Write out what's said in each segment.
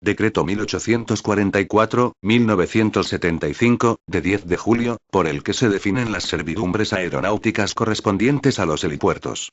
Decreto 1844-1975, de 10 de julio, por el que se definen las servidumbres aeronáuticas correspondientes a los helipuertos.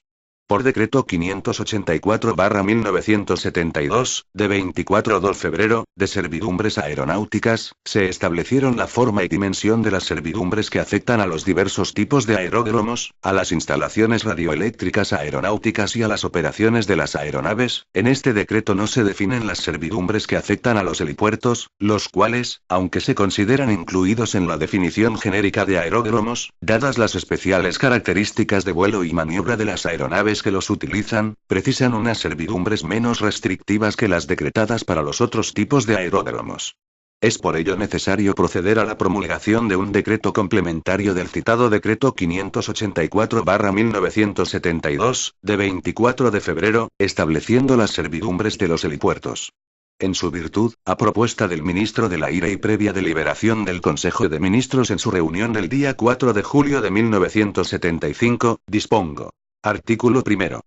Por Decreto 584-1972, de 24 de febrero, de servidumbres aeronáuticas, se establecieron la forma y dimensión de las servidumbres que afectan a los diversos tipos de aeródromos, a las instalaciones radioeléctricas aeronáuticas y a las operaciones de las aeronaves. En este decreto no se definen las servidumbres que afectan a los helipuertos, los cuales, aunque se consideran incluidos en la definición genérica de aeródromos, dadas las especiales características de vuelo y maniobra de las aeronaves que los utilizan, precisan unas servidumbres menos restrictivas que las decretadas para los otros tipos de aeródromos. Es por ello necesario proceder a la promulgación de un decreto complementario del citado Decreto 584-1972, de 24 de febrero, estableciendo las servidumbres de los helipuertos. En su virtud, a propuesta del ministro del Aire y previa deliberación del Consejo de Ministros en su reunión del día 4 de julio de 1975, dispongo. Artículo 1.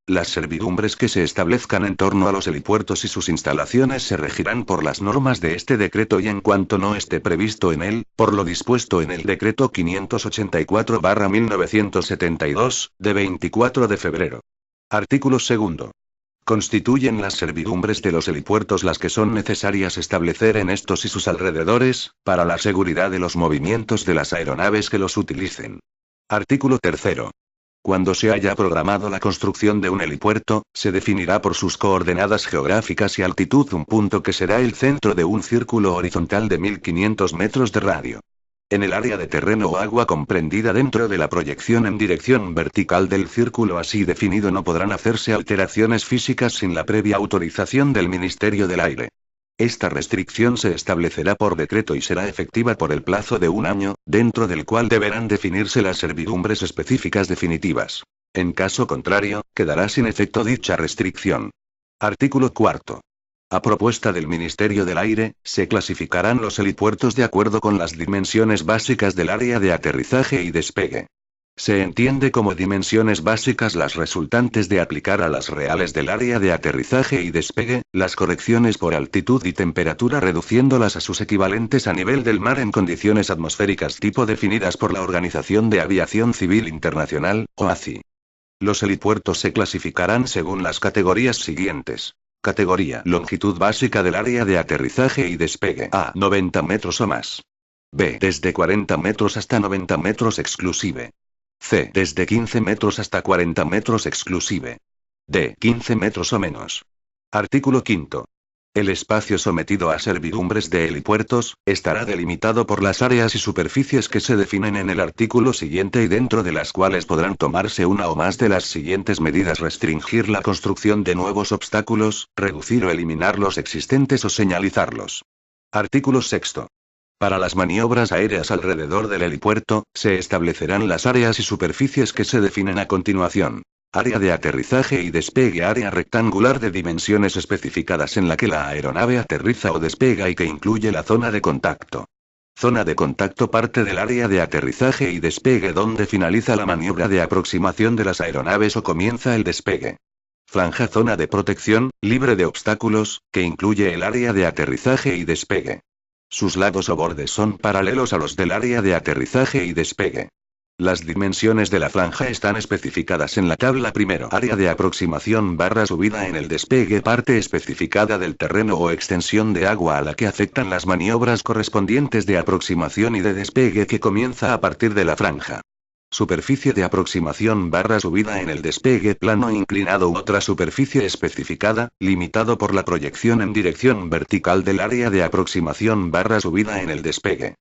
Las servidumbres que se establezcan en torno a los helipuertos y sus instalaciones se regirán por las normas de este decreto y en cuanto no esté previsto en él, por lo dispuesto en el Decreto 584-1972, de 24 de febrero. Artículo 2. Constituyen las servidumbres de los helipuertos las que son necesarias establecer en estos y sus alrededores, para la seguridad de los movimientos de las aeronaves que los utilicen. Artículo 3. Cuando se haya programado la construcción de un helipuerto, se definirá por sus coordenadas geográficas y altitud un punto que será el centro de un círculo horizontal de 1500 metros de radio. En el área de terreno o agua comprendida dentro de la proyección en dirección vertical del círculo así definido no podrán hacerse alteraciones físicas sin la previa autorización del Ministerio del Aire. Esta restricción se establecerá por decreto y será efectiva por el plazo de un año, dentro del cual deberán definirse las servidumbres específicas definitivas. En caso contrario, quedará sin efecto dicha restricción. Artículo 4. A propuesta del Ministerio del Aire, se clasificarán los helipuertos de acuerdo con las dimensiones básicas del área de aterrizaje y despegue. Se entiende como dimensiones básicas las resultantes de aplicar a las reales del área de aterrizaje y despegue, las correcciones por altitud y temperatura reduciéndolas a sus equivalentes a nivel del mar en condiciones atmosféricas tipo definidas por la Organización de Aviación Civil Internacional, OACI. Los helipuertos se clasificarán según las categorías siguientes. Categoría: longitud básica del área de aterrizaje y despegue. A. 90 metros o más. B. Desde 40 metros hasta 90 metros exclusive. C. Desde 15 metros hasta 40 metros exclusive. D. 15 metros o menos. Artículo 5. El espacio sometido a servidumbres de helipuertos, estará delimitado por las áreas y superficies que se definen en el artículo siguiente y dentro de las cuales podrán tomarse una o más de las siguientes medidas: restringir la construcción de nuevos obstáculos, reducir o eliminar los existentes o señalizarlos. Artículo 6. Para las maniobras aéreas alrededor del helipuerto, se establecerán las áreas y superficies que se definen a continuación. Área de aterrizaje y despegue: área rectangular de dimensiones especificadas en la que la aeronave aterriza o despega y que incluye la zona de contacto. Zona de contacto: parte del área de aterrizaje y despegue donde finaliza la maniobra de aproximación de las aeronaves o comienza el despegue. Franja: zona de protección, libre de obstáculos, que incluye el área de aterrizaje y despegue. Sus lados o bordes son paralelos a los del área de aterrizaje y despegue. Las dimensiones de la franja están especificadas en la tabla primero. Área de aproximación / subida en el despegue: parte especificada del terreno o extensión de agua a la que afectan las maniobras correspondientes de aproximación y de despegue que comienza a partir de la franja. Superficie de aproximación / subida en el despegue: plano inclinado u otra superficie especificada, limitado por la proyección en dirección vertical del área de aproximación / subida en el despegue.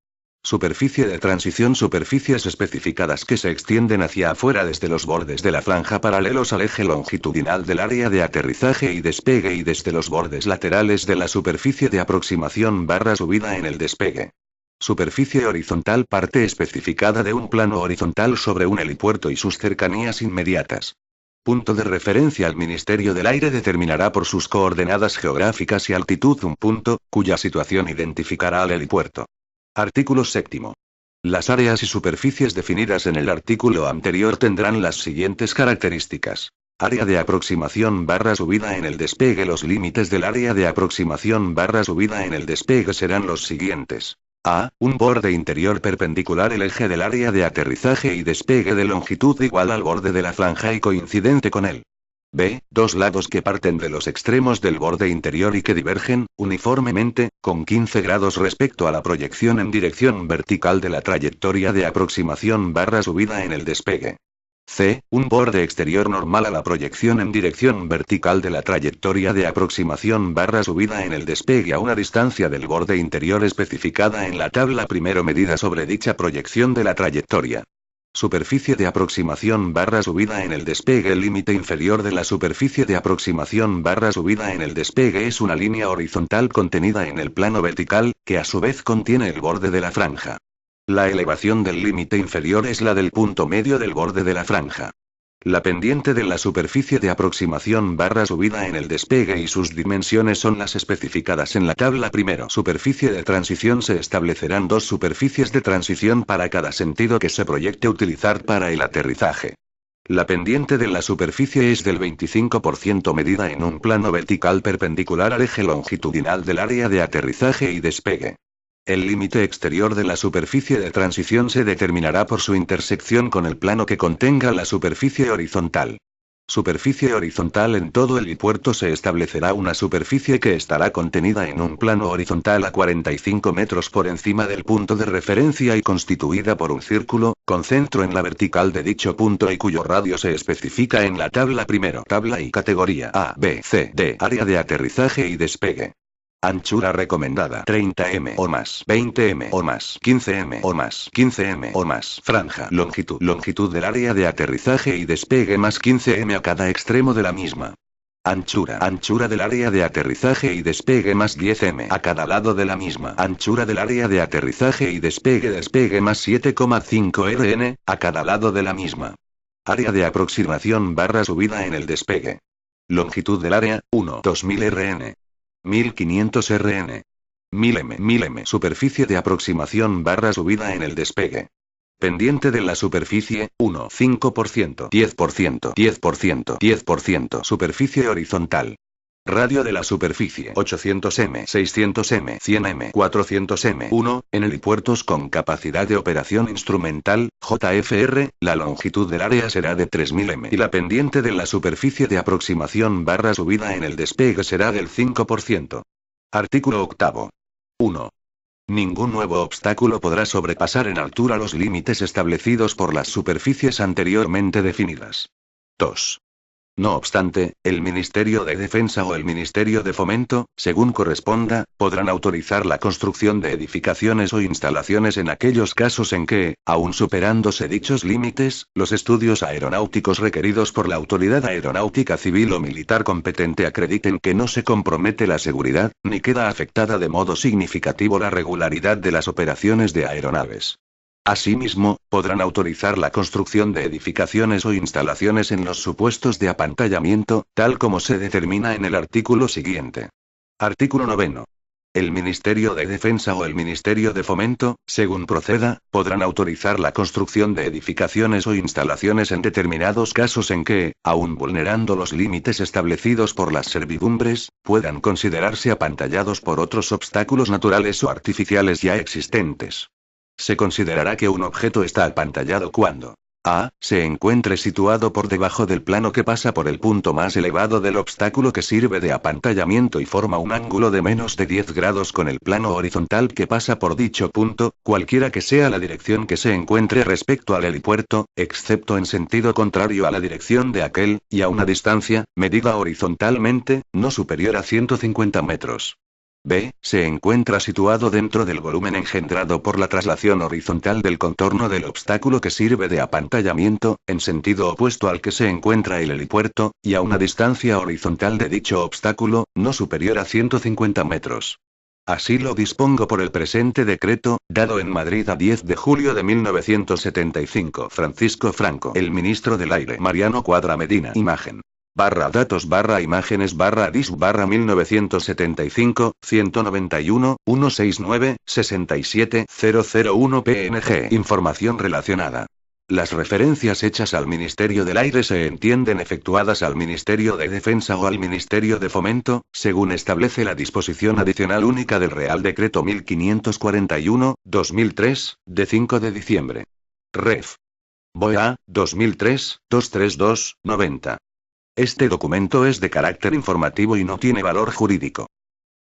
Superficie de transición: superficies especificadas que se extienden hacia afuera desde los bordes de la franja paralelos al eje longitudinal del área de aterrizaje y despegue y desde los bordes laterales de la superficie de aproximación / subida en el despegue. Superficie horizontal: parte especificada de un plano horizontal sobre un helipuerto y sus cercanías inmediatas. Punto de referencia: el Ministerio del Aire determinará por sus coordenadas geográficas y altitud un punto, cuya situación identificará al helipuerto. Artículo 7. Las áreas y superficies definidas en el artículo anterior tendrán las siguientes características. Área de aproximación / subida en el despegue. Los límites del área de aproximación / subida en el despegue serán los siguientes. A. Un borde interior perpendicular al eje del área de aterrizaje y despegue de longitud igual al borde de la franja y coincidente con él. B. Dos lados que parten de los extremos del borde interior y que divergen, uniformemente, con 15 grados respecto a la proyección en dirección vertical de la trayectoria de aproximación / subida en el despegue. C. Un borde exterior normal a la proyección en dirección vertical de la trayectoria de aproximación / subida en el despegue a una distancia del borde interior especificada en la tabla primero medida sobre dicha proyección de la trayectoria. Superficie de aproximación / subida en el despegue. El límite inferior de la superficie de aproximación / subida en el despegue es una línea horizontal contenida en el plano vertical, que a su vez contiene el borde de la franja. La elevación del límite inferior es la del punto medio del borde de la franja. La pendiente de la superficie de aproximación / subida en el despegue y sus dimensiones son las especificadas en la tabla primero. Superficie de transición. Se establecerán dos superficies de transición para cada sentido que se proyecte utilizar para el aterrizaje. La pendiente de la superficie es del 25% medida en un plano vertical perpendicular al eje longitudinal del área de aterrizaje y despegue. El límite exterior de la superficie de transición se determinará por su intersección con el plano que contenga la superficie horizontal. Superficie horizontal. En todo el helipuerto se establecerá una superficie que estará contenida en un plano horizontal a 45 metros por encima del punto de referencia y constituida por un círculo, con centro en la vertical de dicho punto y cuyo radio se especifica en la tabla primero. Tabla y categoría A, B, C, D. Área de aterrizaje y despegue. Anchura recomendada 30 m o más, 20 m o más, 15 m o más, 15 m o más. Franja. Longitud del área de aterrizaje y despegue más 15 m a cada extremo de la misma. Anchura del área de aterrizaje y despegue más 10 m a cada lado de la misma. Anchura del área de aterrizaje y despegue más 7,5 rn a cada lado de la misma. Área de aproximación / subida en el despegue. Longitud del área 2000 rn. 1500 rn. 1000 m. Superficie de aproximación / subida en el despegue. Pendiente de la superficie 5%, 10%, 10%, 10%. Superficie horizontal. Radio de la superficie 800 m, 600 m, 100 m, 400 m. 1. En helipuertos con capacidad de operación instrumental, JFR, la longitud del área será de 3000 m y la pendiente de la superficie de aproximación / subida en el despegue será del 5%. Artículo 8. 1. Ningún nuevo obstáculo podrá sobrepasar en altura los límites establecidos por las superficies anteriormente definidas. 2. No obstante, el Ministerio de Defensa o el Ministerio de Fomento, según corresponda, podrán autorizar la construcción de edificaciones o instalaciones en aquellos casos en que, aun superándose dichos límites, los estudios aeronáuticos requeridos por la autoridad aeronáutica civil o militar competente acrediten que no se compromete la seguridad, ni queda afectada de modo significativo la regularidad de las operaciones de aeronaves. Asimismo, podrán autorizar la construcción de edificaciones o instalaciones en los supuestos de apantallamiento, tal como se determina en el artículo siguiente. Artículo 9. El Ministerio de Defensa o el Ministerio de Fomento, según proceda, podrán autorizar la construcción de edificaciones o instalaciones en determinados casos en que, aun vulnerando los límites establecidos por las servidumbres, puedan considerarse apantallados por otros obstáculos naturales o artificiales ya existentes. Se considerará que un objeto está apantallado cuando a. Se encuentre situado por debajo del plano que pasa por el punto más elevado del obstáculo que sirve de apantallamiento y forma un ángulo de menos de 10 grados con el plano horizontal que pasa por dicho punto, cualquiera que sea la dirección que se encuentre respecto al helipuerto, excepto en sentido contrario a la dirección de aquel, y a una distancia, medida horizontalmente, no superior a 150 metros. B. Se encuentra situado dentro del volumen engendrado por la traslación horizontal del contorno del obstáculo que sirve de apantallamiento, en sentido opuesto al que se encuentra el helipuerto, y a una distancia horizontal de dicho obstáculo, no superior a 150 metros. Así lo dispongo por el presente decreto, dado en Madrid a 10 de julio de 1975. Francisco Franco. El ministro del Aire. Mariano Cuadra Medina. Imagen. /datos /imágenes /dis /1975, 191, 169, 67, 001 PNG. Información relacionada. Las referencias hechas al Ministerio del Aire se entienden efectuadas al Ministerio de Defensa o al Ministerio de Fomento, según establece la disposición adicional única del Real Decreto 1541/2003, de 5 de diciembre. Ref. BOE-A, 2003, 232, 90. Este documento es de carácter informativo y no tiene valor jurídico.